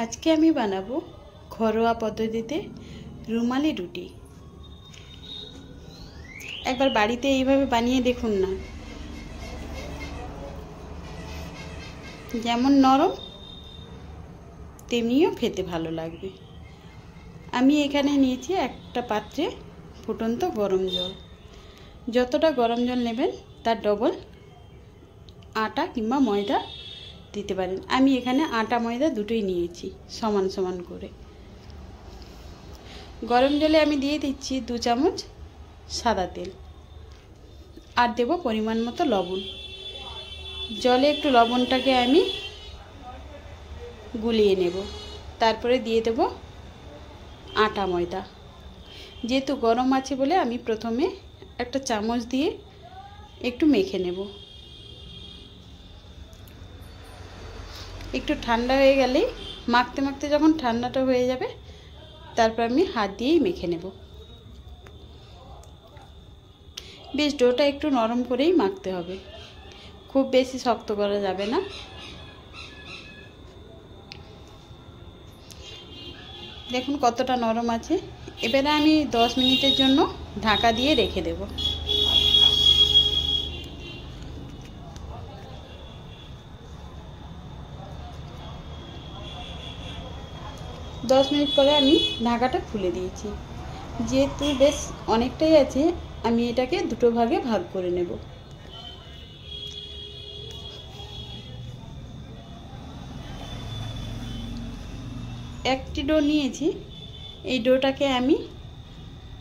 আজকে আমি বানাবো ঘরোয়া পদ্ধতিতে রুমালি রুটি। একবার বাড়িতে এইভাবে বানিয়ে দেখুন না, যেমন নরম তেমনিও খেতে ভালো লাগবে। আমি এখানে নিয়েছি একটা পাত্রে ফুটন্ত গরম জল। যতটা গরম জল নেবেন তার ডবল আটা কিংবা ময়দা দিতে পারেন। আমি এখানে আটা ময়দা দুটোই নিয়েছি সমান সমান করে। গরম জলে আমি দিয়ে দিচ্ছি 2 চামচ সাদা তেল, আর দেব পরিমাণ মতো লবণ। জলে একটু লবণটাকে আমি গুলিয়ে নেব, তারপরে দিয়ে দেব আটা ময়দা। যেহেতু গরম আছে বলে আমি প্রথমে একটা চামচ দিয়ে একটু মেখে নেব। একটু ঠান্ডা হয়ে গেলেই মাখতে মাখতে যখন ঠান্ডাটা হয়ে যাবে তারপর আমি হাত দিয়েই মেখে নেব। বেশ ডোটা একটু নরম করেই মাখতে হবে, খুব বেশি শক্ত করা যাবে না। দেখুন কতটা নরম আছে। এবারে আমি 10 মিনিটের জন্য ঢাকা দিয়ে রেখে দেব। দশ মিনিট পরে আমি ঢাকাটা খুলে দিয়েছি। যেহেতু বেশ অনেকটাই আছে, আমি এটাকে দুটো ভাগে ভাগ করে নেব। একটি ডো নিয়েছি, এই ডোটাকে আমি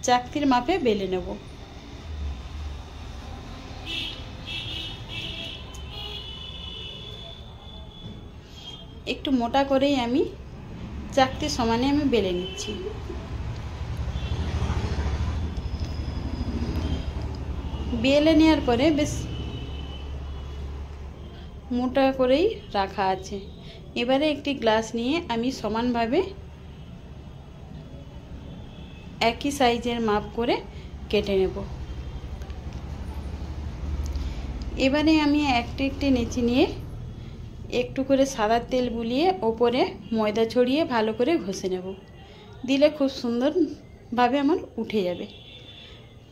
চাকতির মাপে বেলে নেব। একটু মোটা করেই আমি চাকতির সমানে আমি বেলে নিচ্ছি। বেলে নেওয়ার পরে বেশ মোটা করেই রাখা আছে। এবারে একটি গ্লাস নিয়ে আমি সমানভাবে একই সাইজের মাপ করে কেটে নেব। এবারে আমি একটি নেচি নিয়ে একটু করে সাদা তেল বুলিয়ে ওপরে ময়দা ছড়িয়ে ভালো করে ঘষে নেব। দিলে খুব সুন্দরভাবে আমার উঠে যাবে।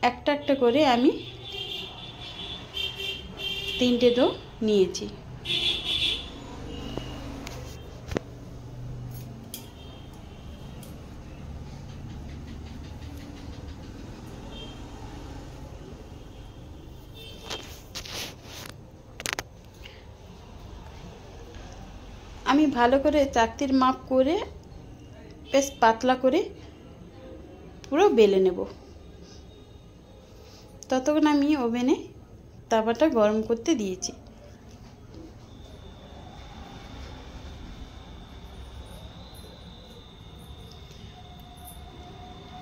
একটা একটা করে আমি 3টে ডো নিয়েছি। আমি ভালো করে চাকতির মাপ করে বেশ পাতলা করে পুরো বেলে নেব। ততক্ষণ আমি ওভেনে তাওয়াটা গরম করতে দিয়েছি।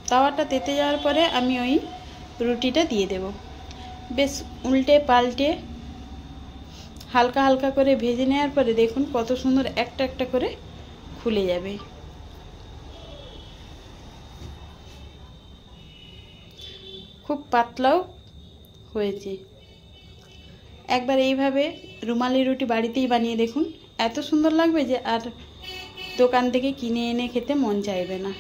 তাওয়াটা তেতে যাওয়ার পরে আমি ওই রুটিটা দিয়ে দেব। বেশ উল্টে পাল্টে হালকা হালকা করে ভেজে নেওয়ার পরে দেখুন কত সুন্দর একটা একটা করে খুলে যাবে। খুব পাতলাও হয়েছে। একবার এইভাবে রুমালি রুটি বাড়িতেই বানিয়ে দেখুন, এত সুন্দর লাগবে যে আর দোকান থেকে কিনে এনে খেতে মন চাইবে না।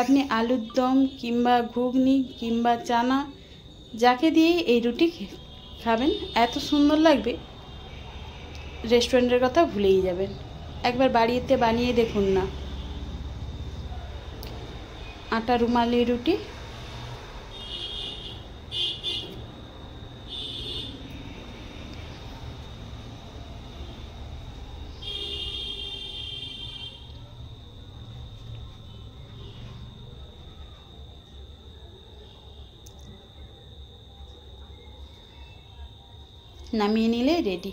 আপনি আলুর দম কিংবা ঘুগনি কিংবা চানা যাকে দিয়ে এই রুটি খাবেন এত সুন্দর লাগবে, রেস্টুরেন্টের কথা ভুলেই যাবেন। একবার বাড়িতে বানিয়ে দেখুন না। আটা রুমালি রুটি নামিয়ে নিলে রেডি।